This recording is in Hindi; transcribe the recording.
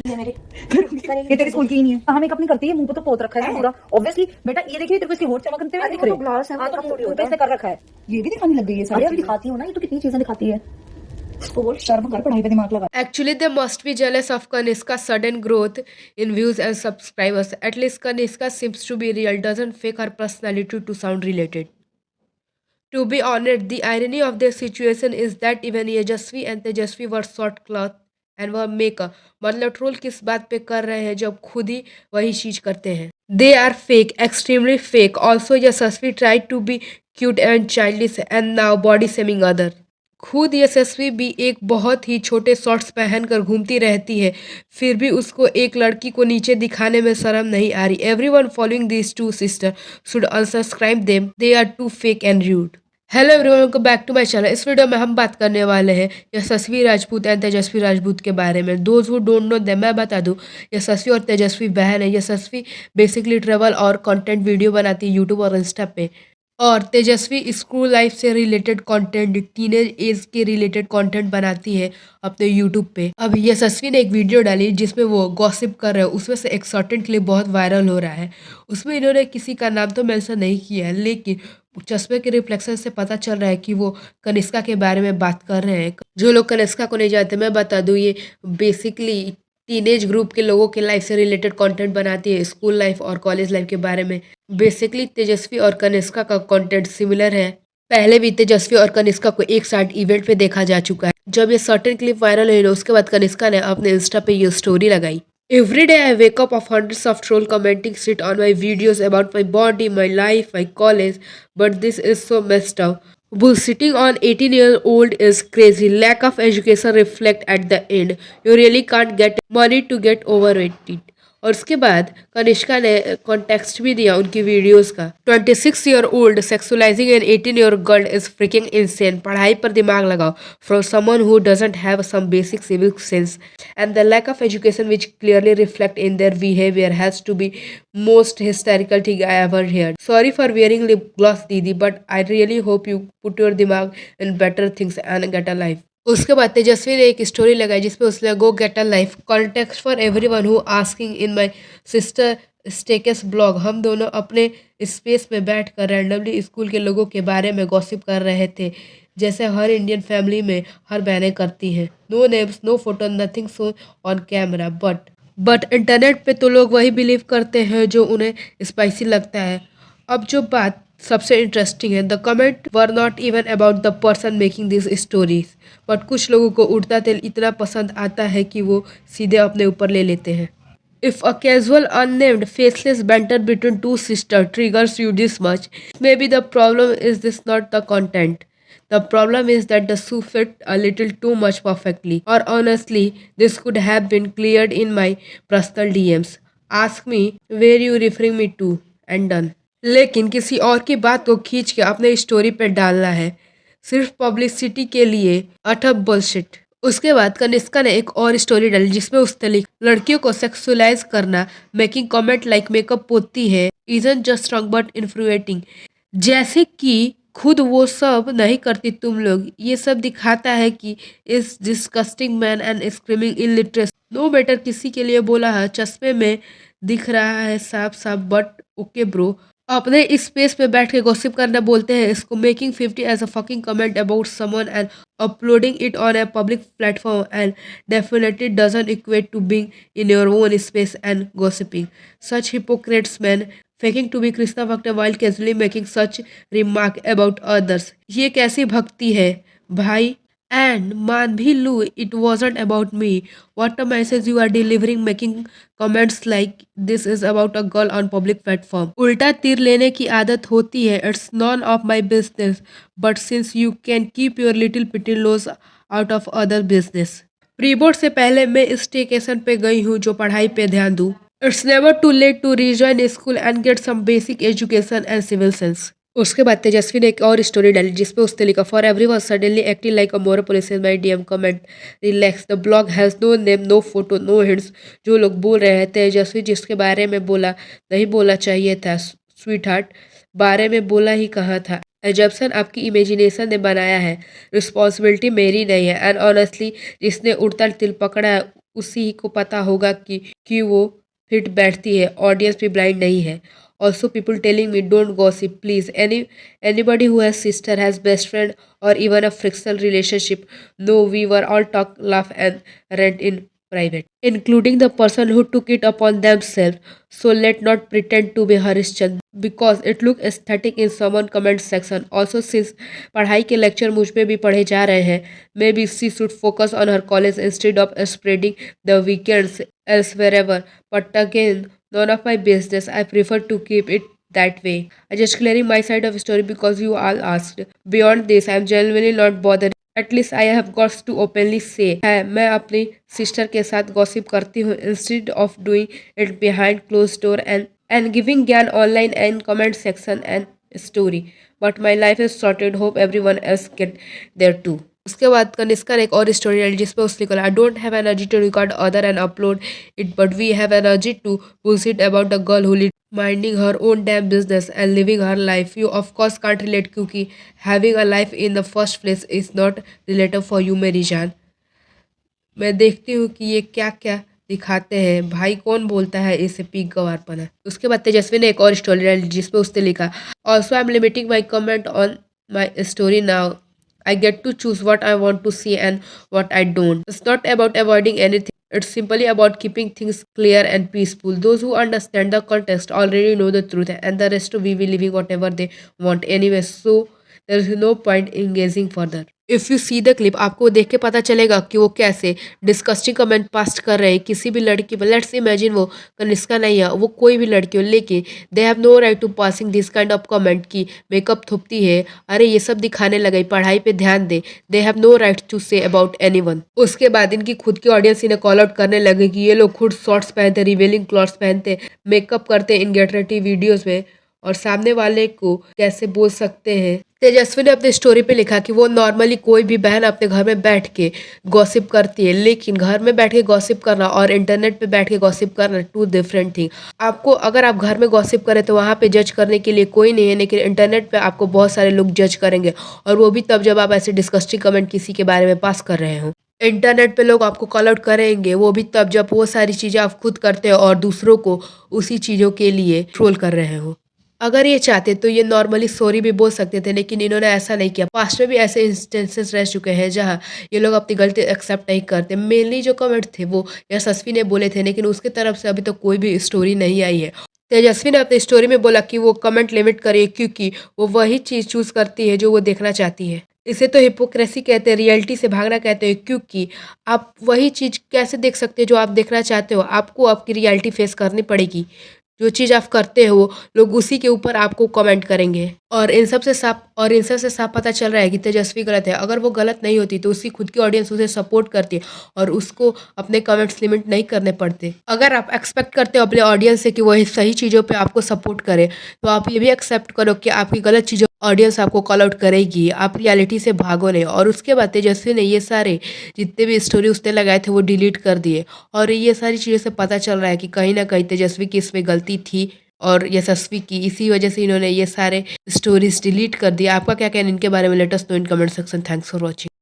मेरे ये तेरे स्कूल की ही नहीं है। हाँ मेकअप नहीं करती है, मुंह पे तो पोत रखा है पूरा ऑब्वियसली। बेटा ये देखिए तेरे को इसकी होठ चमकते हुए दिख रहे तो ग्लास है, हाँ तो makeup थोड़ी मुंह होता पे है। इसने कर रखा है। ये भी दिखाने लग गई है सारी। अरे दिखाती हूँ ना, ये तो कितनी चीजें दिखाती है। बोल शर्म कर, पढ़ाई पे दिमाग लगा। Actually, they must be jealous of Kaniska's sudden growth in views and subscribers. At least Kaniska seems to be real, doesn't fake her personality to sound related. To be honest, the irony of their situation is that even Yajasvi and Tejasvi were short cloth and were maker. मतलब ट्रोल किस बात पे कर रहे हैं जब खुद ही वही चीज करते हैं. They are fake, extremely fake. Also, Yashasvi tried to be cute and childish and now body shaming other. खुद यशस्वी भी एक बहुत ही छोटे शॉर्ट्स पहनकर घूमती रहती है, फिर भी उसको एक लड़की को नीचे दिखाने में शर्म नहीं आ रही. Everyone following these two sister should unsubscribe them, they are too fake and rude. Hello everyone, welcome back to my channel. इस वीडियो में हम बात करने वाले हैं यशस्वी राजपूत एंड तेजस्वी राजपूत के बारे में. Those who don't know them, मैं बता दूं, यशस्वी और तेजस्वी बहन है. यशस्वी बेसिकली ट्रेवल और कंटेंट वीडियो बनाती है यूट्यूब और इंस्टा पे, और तेजस्वी स्कूल लाइफ से रिलेटेड कंटेंट, टीनेज एज के रिलेटेड कंटेंट बनाती है अपने यूट्यूब पे. अब यशस्वी ने एक वीडियो डाली जिसमें वो गॉसिप कर रहे हैं. उसमें से एक सर्टेन क्लिप बहुत वायरल हो रहा है. उसमें इन्होंने किसी का नाम तो मेंशन नहीं किया है, लेकिन चश्मे के रिफ्लेक्शन से पता चल रहा है कि वो कनिष्का के बारे में बात कर रहे हैं. जो लोग कनिष्का को नहीं जानते, मैं बता दूं, ये बेसिकली टीनेज ग्रुप के लोगों के लाइफ से रिलेटेड कंटेंट बनाती है, स्कूल लाइफ और कॉलेज लाइफ के बारे में. बेसिकली तेजस्वी और कनिष्का का कंटेंट सिमिलर है. पहले भी तेजस्वी और कनिष्का को एक साथ इवेंट पे देखा जा चुका है. जब ये सर्टेन क्लिप वायरल हुई ना, उसके बाद कनिष्का ने अपने इंस्टा पे ये स्टोरी लगाई. Every day I wake up of hundreds of troll commenting shit on my videos about my body, my life, my college, but this is so messed up. Bullshitting on 18-year-old is crazy. Lack of education reflect at the end. You really can't get money to get over it. और उसके बाद कनिष्का ने कॉन्टेक्स्ट भी दिया उनकी वीडियोस का. 26-year-old sexualizing an 18-year girl is freaking insane. पढ़ाई पर दिमाग लगाओ. From someone who doesn't have some basic civic sense and the lack of education which clearly reflect in their behaviour has to be most hysterical thing I ever heard. Sorry for wearing lip gloss दीदी, but I really hope you put your दिमाग in better things and get a life. उसके बाद तेजस्वी ने एक स्टोरी लगाई जिसमें उसने go get a life context for everyone who asking in my sister stakes blog. हम दोनों अपने स्पेस में बैठकर रैंडमली स्कूल के लोगों के बारे में गॉसिप कर रहे थे, जैसे हर इंडियन फैमिली में हर बहनें करती हैं. No names, no photo, nothing so on camera. But internet पे तो लोग वही बिलीव करते हैं जो उन्हें स्पाइसी लगता है. अब जो बात सबसे इंटरेस्टिंग है, the comment were not even about the person making this stories, but कुछ लोगों को उड़ता तेल इतना पसंद आता है कि वो सीधे अपने ऊपर ले लेते हैं. If a casual, unnamed, faceless banter between two sisters triggers you this much, maybe the problem is this not the content. The problem is that the shoe fit a little too much perfectly. Or honestly, this could have been cleared in my personal DMs. Ask me where you referring me to and done. लेकिन किसी और की बात को खींच के अपने स्टोरी पे डालना है सिर्फ पब्लिसिटी के लिए, अटर बुलशिट. उसके बाद कनिष्का ने एक और स्टोरी डाली जिसमें उसने लिखा, लड़कियों को सेक्सुअलाइज करना, मेकिंग कमेंट लाइक मेकअप पोती है, इजंट जस्ट रॉन्ग बट इन्फ्लुएटिंग. जैसे कि खुद वो सब नहीं करती तुम लोग. ये सब दिखाता है कि इस disgusting man and screaming illiteracy. No matter किसी के लिए बोला है, चश्मे में दिख रहा है साफ साफ, बट ओके ब्रो. अपने इस स्पेस पे बैठ के गॉसिप करना बोलते हैं इसको. Making 50 as a fucking comment about someone and uploading it on a public platform and definitely doesn't equate to being in your own space and gossiping. Such hypocrites man faking to be Krishna Bhakta while casually making such remark about others. ये कैसी भक्ति है भाई? And मान भी लूँ it wasn't about me. What a message you are delivering making comments like this is about a girl on public platform. उल्टा तीर लेने की आदत होती है. It's none of my business. But since you can keep your little petty laws out of other business. Pre board से पहले मैं स्टेकेशन पे गई हूँ जो पढ़ाई पे ध्यान दूँ. It's never too late to rejoin school and get some basic education and civil sense. उसके बाद तेजस्वी ने एक और स्टोरी डाली जिसपे उसने लिखा, for everyone suddenly acting like a moral police in my DM comment, relax, the blog has no name, no photo, no hints. जो लोग बोल रहे हैं तेजस्वी जिसके बारे में बोला नहीं बोलना चाहिए था, स्वीट हार्ट बारे में बोला ही कहा था. एजप्शन आपकी इमेजिनेशन ने बनाया है, रिस्पॉन्सिबिलिटी मेरी नहीं है. एंड ऑनेस्टली जिसने उड़ता तिल पकड़ा है उसी ही को पता होगा कि वो फिट बैठती है, ऑडियंस भी ब्लाइंड नहीं है। Also people telling me don't gossip please. Anybody who has sister has best friend or even a frictional relationship. No, we were all talk, laugh and rant in private, including the person who took it upon themselves. So let not pretend to be Harishchand because it look aesthetic in someone comment section. Also since पढ़ाई के लेक्चर मुझ पे भी पढ़े जा रहे हैं, maybe she should focus on her college instead of spreading the weekends elsewhere. But again, none of my business. I prefer to keep it that way. I just clearing my side of the story because you all asked. Beyond this, I am genuinely not bothered. At least I have got to openly say है मैं अपनी सिस्टर के साथ गॉसिप करती हूँ instead of doing it behind closed door and giving ज्ञान online and comment section and story. But my life is sorted. Hope everyone else get there too. उसके बाद कनिष्का ने एक और स्टोरी डाली जिसपे उसने कहा I don't have energy to record other and upload it but we have energy to bullshit about the girl who minding her own damn business and living her life. You of course can't relate क्योंकि having a life in the first place is not related for you मेरी जान। मैं देखती हूँ कि ये क्या क्या दिखाते हैं भाई, कौन बोलता है इसे पीक गवारपन है। उसके बाद तेजस्वी ने एक और स्टोरी डाली जिसपे उसने लिखा also I am limiting my comment on my story now. I get to choose what I want to see and what I don't. It's not about avoiding anything. It's simply about keeping things clear and peaceful. Those who understand the context already know the truth, and the rest will be living whatever they want anyway. So there is no point engaging further. If you see the clip आपको देख के पता चलेगा कि वो कैसे डिस्कस्टिंग कमेंट पास्ट कर रहे हैं किसी भी लड़की पर। लेट्स इमेजिन वो कनिष्का नहीं है, वो कोई भी लड़की हो, लेकिन they have no right to passing this kind of comment की मेकअप थोपती है, अरे ये सब दिखाने लगे, पढ़ाई पे ध्यान दे। They have no right to say about anyone. उसके बाद इनकी खुद की ऑडियंस इन्हें कॉल आउट करने लगे कि ये लोग खुद शॉर्ट्स पहनते, रिवीलिंग क्लॉथ्स पहनते, मेकअप करते इन गेट रेडी वीडियोज़ में, और सामने वाले को कैसे बोल सकते हैं। तेजस्वी ने अपनी स्टोरी पे लिखा कि वो नॉर्मली कोई भी बहन अपने घर में बैठ के गॉसिप करती है, लेकिन घर में बैठ के गॉसिप करना और इंटरनेट पे बैठ के गॉसिप करना टू डिफरेंट थिंग। आपको अगर आप घर में गॉसिप करें तो वहाँ पे जज करने के लिए कोई नहीं है, लेकिन इंटरनेट पे आपको बहुत सारे लोग जज करेंगे, और वो भी तब जब आप ऐसे डिस्कस्टिंग कमेंट किसी के बारे में पास कर रहे हो। इंटरनेट पे लोग आपको कॉल आउट करेंगे, वो भी तब जब वो सारी चीज़ें आप खुद करते हो और दूसरों को उसी चीज़ों के लिए ट्रोल कर रहे हो। अगर ये चाहते तो ये नॉर्मली सॉरी भी बोल सकते थे, लेकिन इन्होंने ऐसा नहीं किया। पास्ट में भी ऐसे इंस्टेंसेस रह चुके हैं जहाँ ये लोग अपनी गलती एक्सेप्ट नहीं करते। मेनली जो कमेंट थे वो यशस्वी ने बोले थे, लेकिन उसके तरफ से अभी तक कोई भी स्टोरी नहीं आई है। तेजस्वी ने अपनी स्टोरी में बोला कि वो कमेंट लिमिट करे क्योंकि वो वही चीज़ चूज़ करती है जो वो देखना चाहती है। इसे तो हिपोक्रेसी कहते हैं, रियलिटी से भागना कहते हैं, क्योंकि आप वही चीज़ कैसे देख सकते हो जो आप देखना चाहते हो। आपको आपकी रियलिटी फेस करनी पड़ेगी। जो चीज़ आप करते हो लोग उसी के ऊपर आपको कमेंट करेंगे, और इन सब से साफ पता चल रहा है कि तेजस्वी गलत है। अगर वो गलत नहीं होती तो उसकी खुद की ऑडियंस उसे सपोर्ट करती है और उसको अपने कमेंट्स लिमिट नहीं करने पड़ते। अगर आप एक्सपेक्ट करते हो अपने ऑडियंस से कि वही सही चीज़ों पे आपको सपोर्ट करे, तो आप ये भी एक्सेप्ट करो कि आपकी गलत चीज़ों ऑडियंस आपको कॉल आउट करेगी। आप रियलिटी से भागो नहीं। और उसके बाद तेजस्वी ने ये सारे जितने भी स्टोरी उसने लगाए थे वो डिलीट कर दिए, और ये सारी चीज़ों से पता चल रहा है कि कहीं ना कहीं तेजस्वी की इसमें गलती थी और यशस्वी की। इसी वजह से इन्होंने ये सारे स्टोरीज डिलीट कर दिया। आपका क्या कहना इनके बारे में? Let us know in comment section. Thanks for watching.